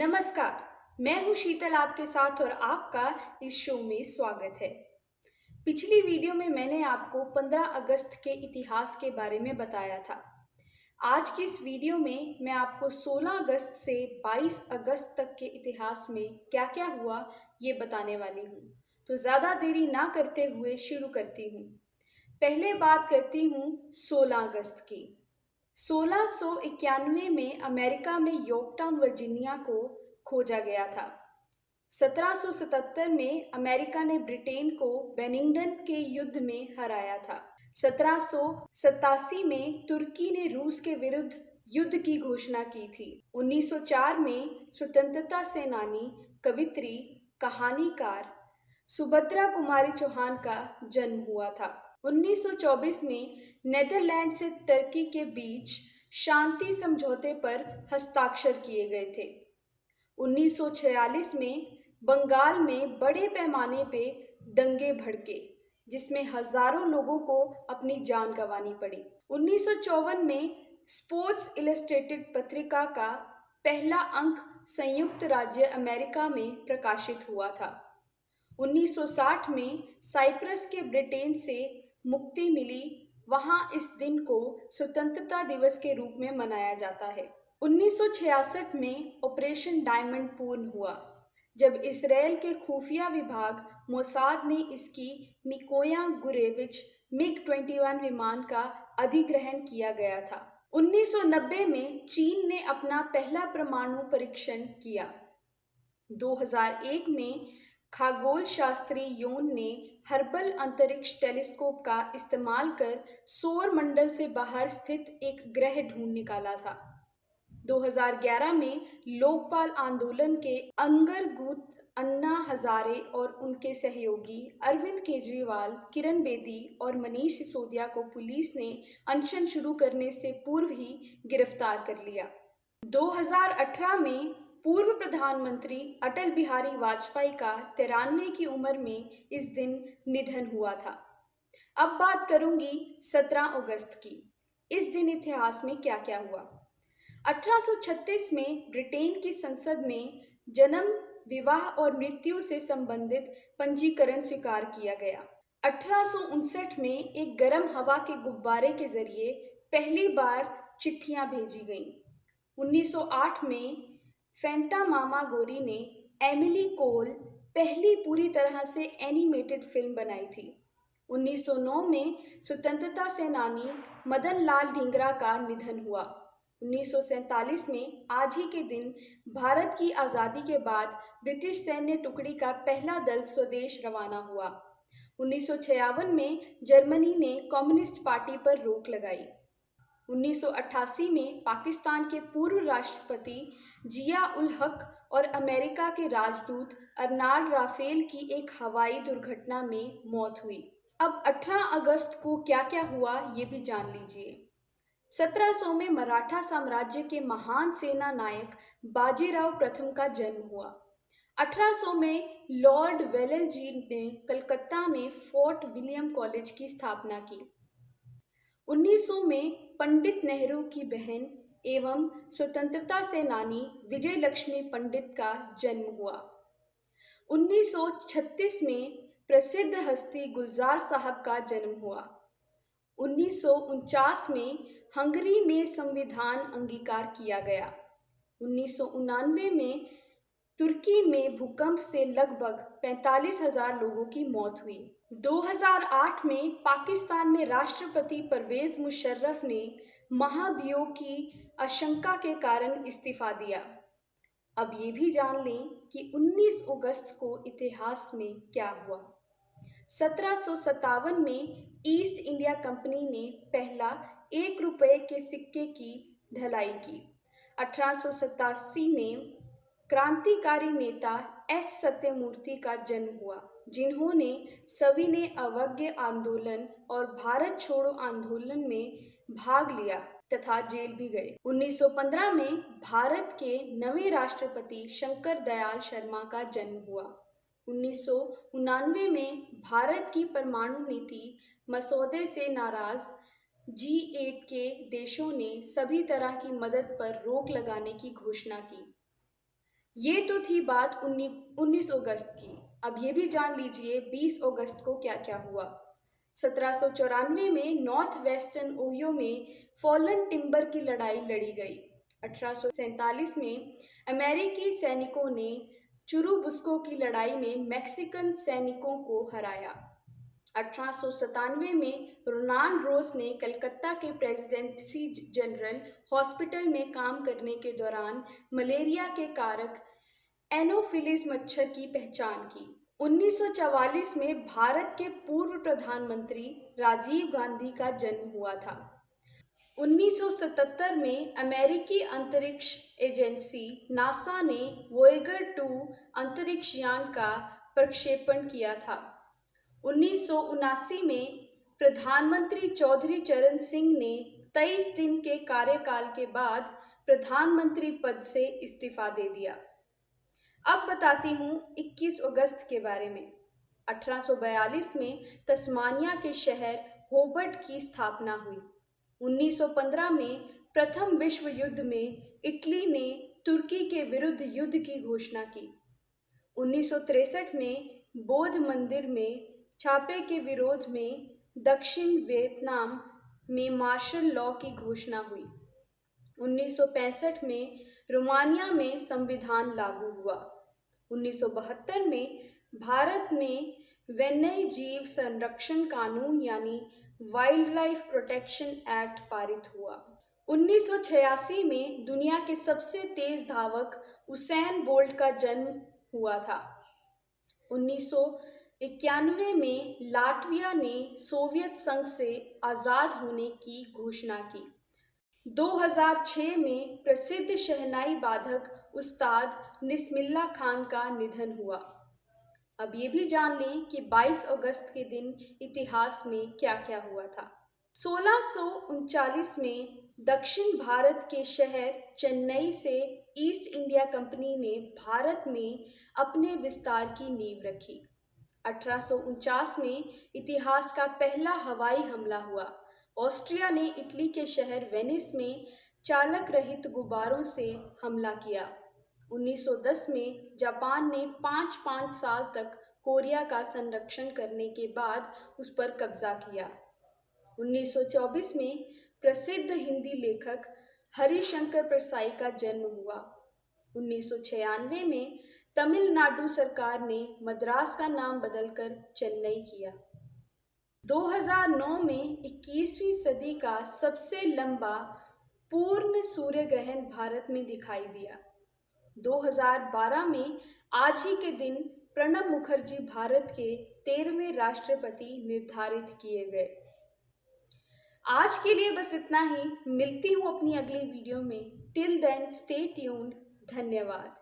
नमस्कार। मैं हूं शीतल आपके साथ और आपका इस शो में स्वागत है। पिछली वीडियो में मैंने आपको 15 अगस्त के इतिहास के बारे में बताया था। आज की इस वीडियो में मैं आपको 16 अगस्त से 22 अगस्त तक के इतिहास में क्या-क्या हुआ ये बताने वाली हूँ। तो ज़्यादा देरी ना करते हुए शुरू करती हूँ। पहले बात करती हूँ 16 अगस्त की। 1691 में अमेरिका में यॉर्कटाउन वर्जीनिया को खोजा गया था। 1777 में अमेरिका ने ब्रिटेन को बेनिंगटन के युद्ध में हराया था। 1787 में तुर्की ने रूस के विरुद्ध युद्ध की घोषणा की थी। 1904 में स्वतंत्रता सेनानी, कवित्री, कहानीकार सुभद्रा कुमारी चौहान का जन्म हुआ था। 1924 में नेदरलैंड से तुर्की के बीच शांति समझौते पर हस्ताक्षर किए गए थे। 1946 में बंगाल में बड़े पैमाने पे दंगे भड़के, जिसमें हजारों लोगों को अपनी जान गंवानी पड़ी। 1954 में स्पोर्ट्स इलस्ट्रेटेड पत्रिका का पहला अंक संयुक्त राज्य अमेरिका में प्रकाशित हुआ था। 1960 में साइप्रस के ब्रिटेन से मुक्ति मिली, वहां इस दिन को स्वतंत्रता दिवस के रूप में मनाया जाता है। 1966 में ऑपरेशन डायमंड पूर्ण हुआ, जब इसराइल के खुफिया विभाग मोसाद ने इसकी मिकोया गुरेविच मिग-21 विमान का अधिग्रहण किया गया था। 1990 में चीन ने अपना पहला परमाणु परीक्षण किया। 2001 में खगोल शास्त्री योन ने हर्बल अंतरिक्ष टेलीस्कोप का इस्तेमाल कर सौर मंडल से बाहर स्थित एक ग्रह ढूंढ निकाला था। 2011 में लोकपाल आंदोलन के अंगरगूत अन्ना हजारे और उनके सहयोगी अरविंद केजरीवाल, किरण बेदी और मनीष सिसोदिया को पुलिस ने अनशन शुरू करने से पूर्व ही गिरफ्तार कर लिया। 2018 में पूर्व प्रधानमंत्री अटल बिहारी वाजपेयी का 93 की उम्र में इस दिन निधन हुआ था। अब बात करूंगी 17 अगस्त की। इस दिन इतिहास में क्या क्या हुआ। 1836 में ब्रिटेन की संसद में जन्म, विवाह और मृत्यु से संबंधित पंजीकरण स्वीकार किया गया। 1859 में एक गर्म हवा के गुब्बारे के जरिए पहली बार चिट्ठियां भेजी गईं। 1908 में फेंटा मामा गोरी ने एमिली कोल पहली पूरी तरह से एनिमेटेड फिल्म बनाई थी। 1909 में स्वतंत्रता सेनानी मदन लाल ढींगरा का निधन हुआ। 1947 में आज ही के दिन भारत की आज़ादी के बाद ब्रिटिश सैन्य टुकड़ी का पहला दल स्वदेश रवाना हुआ। 1956 में जर्मनी ने कम्युनिस्ट पार्टी पर रोक लगाई। 1988 में पाकिस्तान के पूर्व राष्ट्रपति जिया उल हक और अमेरिका के राजदूत अर्नाल्ड राफेल की एक हवाई दुर्घटना में मौत हुई। अब 18 अगस्त को क्या क्या हुआ ये भी जान लीजिए। 1700 में मराठा साम्राज्य के महान सेना नायक बाजीराव प्रथम का जन्म हुआ। 1800 में लॉर्ड वेलेस्ली ने कलकत्ता में फोर्ट विलियम कॉलेज की स्थापना की। 1900 में पंडित नेहरू की बहन एवं स्वतंत्रता सेनानी विजय लक्ष्मी पंडित का जन्म हुआ। 1936 में प्रसिद्ध हस्ती गुलजार साहब का जन्म हुआ। 1949 में हंगरी में संविधान अंगीकार किया गया। 1999 में तुर्की में भूकंप से लगभग 45,000 लोगों की मौत हुई। 2008 में पाकिस्तान में राष्ट्रपति परवेज मुशर्रफ ने महाभियोग की आशंका के कारण इस्तीफा दिया। अब ये भी जान लें कि 19 अगस्त को इतिहास में क्या हुआ। 1757 में ईस्ट इंडिया कंपनी ने पहला 1 रुपये के सिक्के की ढलाई की। 1887 में क्रांतिकारी नेता एस सत्यमूर्ति का जन्म हुआ, जिन्होंने सविनय अवज्ञा आंदोलन और भारत छोड़ो आंदोलन में भाग लिया तथा जेल भी गए। 1915 में भारत के नवे राष्ट्रपति शंकर दयाल शर्मा का जन्म हुआ। 1999 में भारत की परमाणु नीति मसौदे से नाराज G8 के देशों ने सभी तरह की मदद पर रोक लगाने की घोषणा की। ये तो थी बात 19 अगस्त की। अब ये भी जान लीजिए 20 अगस्त को क्या क्या हुआ। 1794 में नॉर्थ वेस्टर्न ओहियो में फॉलन टिम्बर की लड़ाई लड़ी गई। 1847 में अमेरिकी सैनिकों ने चुरुबुस्को की लड़ाई में मैक्सिकन सैनिकों को हराया। 1897 में रोनाल्ड रोस ने कलकत्ता के प्रेसिडेंसी जनरल हॉस्पिटल में काम करने के दौरान मलेरिया के कारक एनोफिलिस मच्छर की पहचान की। 1944 में भारत के पूर्व प्रधानमंत्री राजीव गांधी का जन्म हुआ था। 1977 में अमेरिकी अंतरिक्ष एजेंसी नासा ने वोयेगर 2 अंतरिक्ष यान का प्रक्षेपण किया था। 1979 में प्रधानमंत्री चौधरी चरण सिंह ने 23 दिन के कार्यकाल के बाद प्रधानमंत्री पद से इस्तीफा दे दिया। अब बताती हूँ 21 अगस्त के बारे में। 1842 में तस्मानिया के शहर होबर्ट की स्थापना हुई। 1915 में प्रथम विश्व युद्ध में इटली ने तुर्की के विरुद्ध युद्ध की घोषणा की। 1963 में बौद्ध मंदिर में छापे के विरोध में दक्षिण वियतनाम में मार्शल लॉ की घोषणा हुई। 1965 में रोमानिया में संविधान लागू हुआ। 1972 में भारत में वन्य जीव संरक्षण कानून यानी वाइल्ड लाइफ प्रोटेक्शन एक्ट पारित हुआ। 1986 में दुनिया के सबसे तेज धावक उसैन बोल्ट का जन्म हुआ था। 1991 में लाटविया ने सोवियत संघ से आज़ाद होने की घोषणा की। 2006 में प्रसिद्ध शहनाई वादक उस्ताद निस्मिल्लाह खान का निधन हुआ। अब ये भी जान लें कि 22 अगस्त के दिन इतिहास में क्या क्या हुआ था। 1639 में दक्षिण भारत के शहर चेन्नई से ईस्ट इंडिया कंपनी ने भारत में अपने विस्तार की नींव रखी। 1849 में इतिहास का पहला हवाई हमला हुआ। ऑस्ट्रिया ने इटली के शहर वेनिस में चालक रहित गुब्बारों से हमला किया। 1910 में जापान ने 5 साल तक कोरिया का संरक्षण करने के बाद उस पर कब्जा किया। 1924 में प्रसिद्ध हिंदी लेखक हरिशंकर परसाई का जन्म हुआ। 1996 में तमिलनाडु सरकार ने मद्रास का नाम बदलकर चेन्नई किया। 2009 में 21वीं सदी का सबसे लंबा पूर्ण सूर्य ग्रहण भारत में दिखाई दिया। 2012 में आज ही के दिन प्रणब मुखर्जी भारत के 13वें राष्ट्रपति निर्धारित किए गए। आज के लिए बस इतना ही। मिलती हूँ अपनी अगली वीडियो में। Till then stay tuned. धन्यवाद।